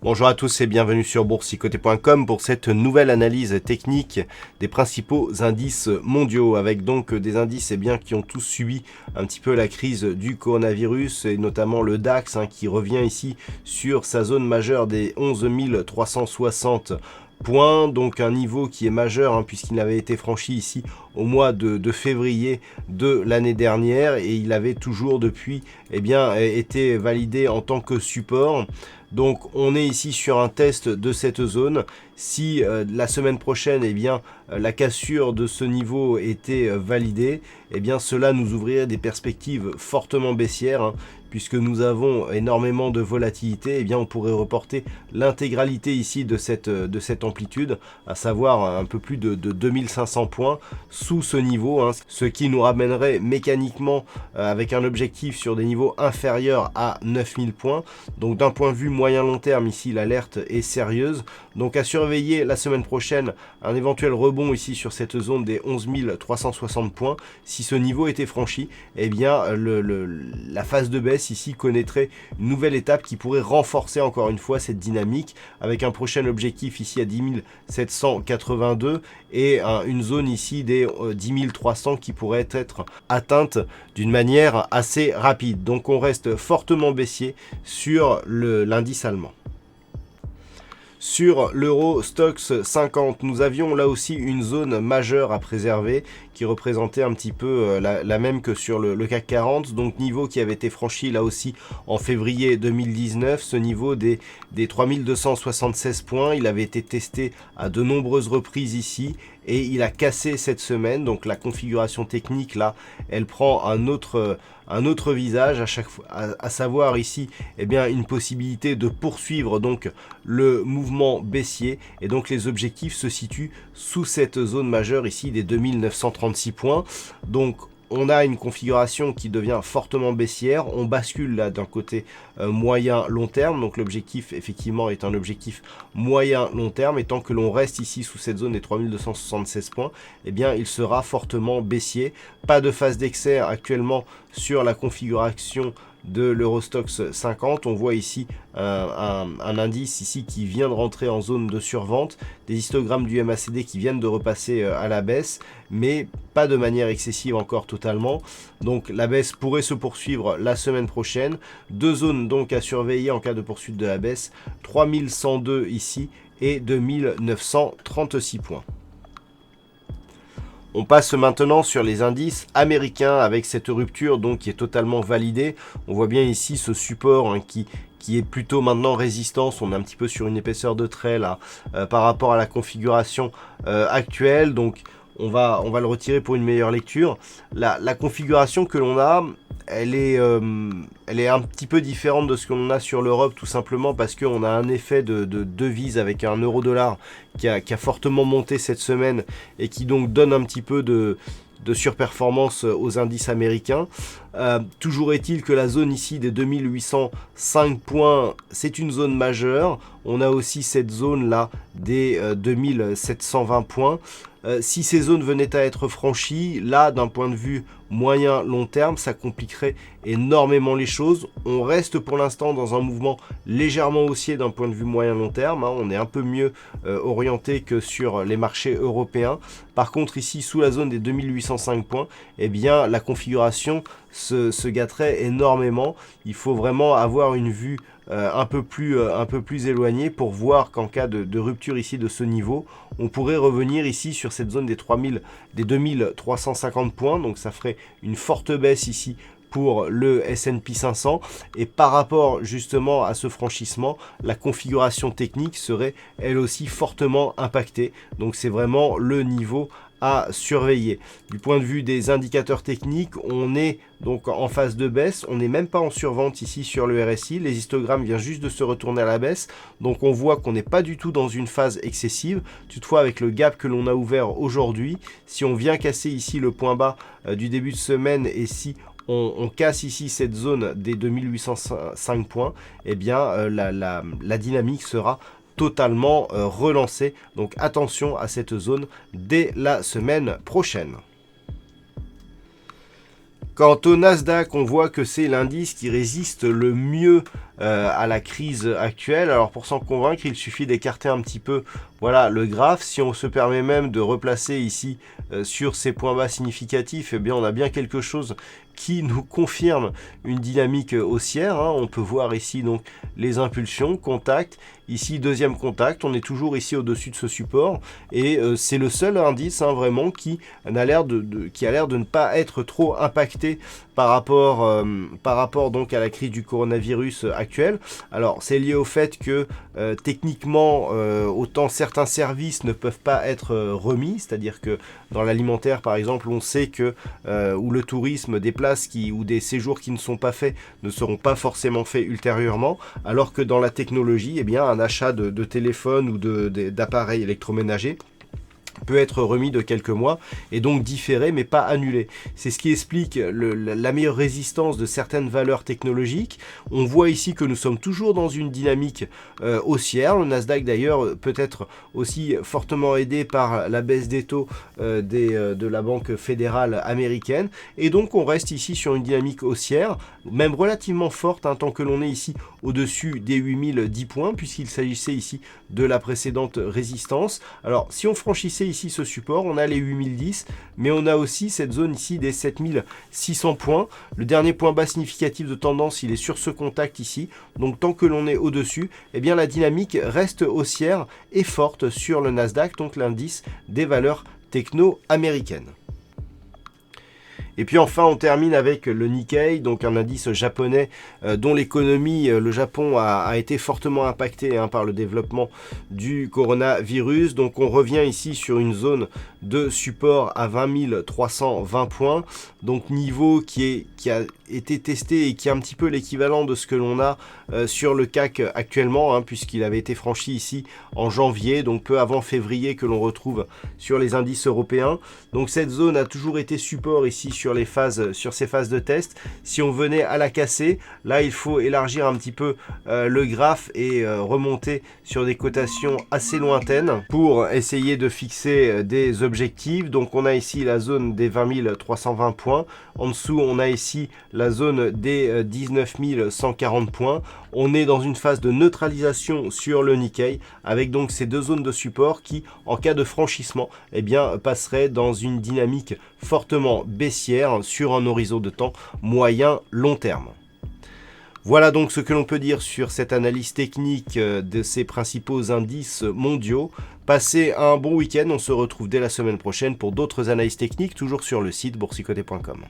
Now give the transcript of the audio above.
Bonjour à tous et bienvenue sur boursicoté.com pour cette nouvelle analyse technique des principaux indices mondiaux, avec donc des indices qui ont tous subi un petit peu la crise du coronavirus, et notamment le DAX qui revient ici sur sa zone majeure des 11 360 points, donc un niveau qui est majeur puisqu'il avait été franchi ici au mois de février de l'année dernière, et il avait toujours depuis été validé en tant que support. Donc on est ici sur un test de cette zone. Si la semaine prochaine la cassure de ce niveau était validée, cela nous ouvrirait des perspectives fortement baissières, puisque nous avons énormément de volatilité. On pourrait reporter l'intégralité ici de cette amplitude, à savoir un peu plus de 2500 points sous ce niveau, ce qui nous ramènerait mécaniquement avec un objectif sur des niveaux inférieurs à 9000 points. Donc d'un point de vue moyen long terme, ici l'alerte est sérieuse. Donc à surveiller la semaine prochaine un éventuel rebond ici sur cette zone des 11 360 points. Si ce niveau était franchi, la phase de baisse ici connaîtrait une nouvelle étape qui pourrait renforcer encore une fois cette dynamique, avec un prochain objectif ici à 10 782 et une zone ici des 10 300 qui pourrait être atteinte d'une manière assez rapide. Donc on reste fortement baissier sur l'indice allemand. Sur l'Euro Stoxx 50, nous avions là aussi une zone majeure à préserver qui représentait un petit peu la même que sur le CAC 40, donc niveau qui avait été franchi là aussi en février 2019, ce niveau des 3276 points. Il avait été testé à de nombreuses reprises ici et il a cassé cette semaine. Donc la configuration technique là, elle prend un autre visage à chaque fois, à savoir ici une possibilité de poursuivre donc le mouvement baissier, et donc les objectifs se situent sous cette zone majeure ici des 2936 points. Donc on a une configuration qui devient fortement baissière. On bascule là d'un côté moyen long terme, donc l'objectif effectivement est un objectif moyen long terme, et tant que l'on reste ici sous cette zone des 3276 points, il sera fortement baissier. Pas de phase d'excès actuellement sur la configuration de l'Euro Stoxx 50. On voit ici un indice ici qui vient de rentrer en zone de survente, des histogrammes du MACD qui viennent de repasser à la baisse, mais pas de manière excessive encore totalement. Donc la baisse pourrait se poursuivre la semaine prochaine. Deux zones donc à surveiller en cas de poursuite de la baisse, 3102 ici et 2936 points. On passe maintenant sur les indices américains avec cette rupture donc qui est totalement validée. On voit bien ici ce support qui est plutôt maintenant résistance. On est un petit peu sur une épaisseur de trait là par rapport à la configuration actuelle. Donc on va le retirer pour une meilleure lecture. La configuration que l'on a, elle est un petit peu différente de ce qu'on a sur l'Europe, tout simplement parce qu'on a un effet de devise avec un euro-dollar qui a fortement monté cette semaine et qui donc donne un petit peu de surperformance aux indices américains. Toujours est-il que la zone ici des 2805 points, c'est une zone majeure. On a aussi cette zone là des 2720 points. Si ces zones venaient à être franchies, là d'un point de vue moyen long terme, ça compliquerait énormément les choses. On reste pour l'instant dans un mouvement légèrement haussier d'un point de vue moyen long terme, on est un peu mieux orienté que sur les marchés européens. Par contre ici sous la zone des 2805 points, la configuration se gâterait énormément. Il faut vraiment avoir une vue un peu plus éloignée pour voir qu'en cas de rupture ici de ce niveau, on pourrait revenir ici sur cette zone des 2350 points. Donc ça ferait une forte baisse ici pour le S&P 500, et par rapport justement à ce franchissement, la configuration technique serait elle aussi fortement impactée. Donc c'est vraiment le niveau à surveiller. Du point de vue des indicateurs techniques, on est donc en phase de baisse, on n'est même pas en survente ici sur le RSI, les histogrammes viennent juste de se retourner à la baisse, donc on voit qu'on n'est pas du tout dans une phase excessive. Toutefois, avec le gap que l'on a ouvert aujourd'hui, si on vient casser ici le point bas du début de semaine, et si on casse ici cette zone des 2805 points, la dynamique sera totalement relancée. Donc attention à cette zone dès la semaine prochaine. Quant au Nasdaq, on voit que c'est l'indice qui résiste le mieux à la crise actuelle. Alors pour s'en convaincre, il suffit d'écarter un petit peu voilà, le graphe. Si on se permet même de replacer ici sur ces points bas significatifs, eh bien on a bien quelque chose qui nous confirme une dynamique haussière. On peut voir ici donc les impulsions, contact, ici deuxième contact, on est toujours ici au-dessus de ce support et c'est le seul indice vraiment qui a l'air de ne pas être trop impacté par rapport donc à la crise du coronavirus actuelle. Alors c'est lié au fait que techniquement autant certains services ne peuvent pas être remis, c'est-à-dire que dans l'alimentaire par exemple on sait que ou le tourisme, des places ou des séjours qui ne sont pas faits ne seront pas forcément faits ultérieurement, alors que dans la technologie, eh bien, un achat de téléphone ou d'appareils électroménagers peut être remis de quelques mois et donc différé mais pas annulé. C'est ce qui explique la meilleure résistance de certaines valeurs technologiques. On voit ici que nous sommes toujours dans une dynamique haussière. Le Nasdaq d'ailleurs peut être aussi fortement aidé par la baisse des taux de la Banque fédérale américaine et donc on reste ici sur une dynamique haussière, même relativement forte tant que l'on est ici au-dessus des 8010 points puisqu'il s'agissait ici de la précédente résistance. Alors si on franchissait ici ce support, on a les 8010, mais on a aussi cette zone ici des 7600 points. Le dernier point bas significatif de tendance, il est sur ce contact ici. Donc tant que l'on est au-dessus, eh bien la dynamique reste haussière et forte sur le Nasdaq, donc l'indice des valeurs techno américaines. Et puis enfin, on termine avec le Nikkei, donc un indice japonais dont l'économie, le Japon, a été fortement impacté par le développement du coronavirus. Donc on revient ici sur une zone de support à 20 320 points, donc niveau qui a été testé et qui est un petit peu l'équivalent de ce que l'on a sur le CAC actuellement, puisqu'il avait été franchi ici en janvier, donc peu avant février que l'on retrouve sur les indices européens. Donc cette zone a toujours été support ici sur ces phases de test. Si on venait à la casser, là il faut élargir un petit peu le graphe et remonter sur des cotations assez lointaines pour essayer de fixer des objectifs. Donc on a ici la zone des 20 320 points, en dessous on a ici la zone des 19 140 points. On est dans une phase de neutralisation sur le Nikkei avec donc ces deux zones de support qui, en cas de franchissement, eh bien, passeraient dans une dynamique fortement baissière sur un horizon de temps moyen-long terme. Voilà donc ce que l'on peut dire sur cette analyse technique de ces principaux indices mondiaux. Passez un bon week-end, on se retrouve dès la semaine prochaine pour d'autres analyses techniques, toujours sur le site boursicoté.com.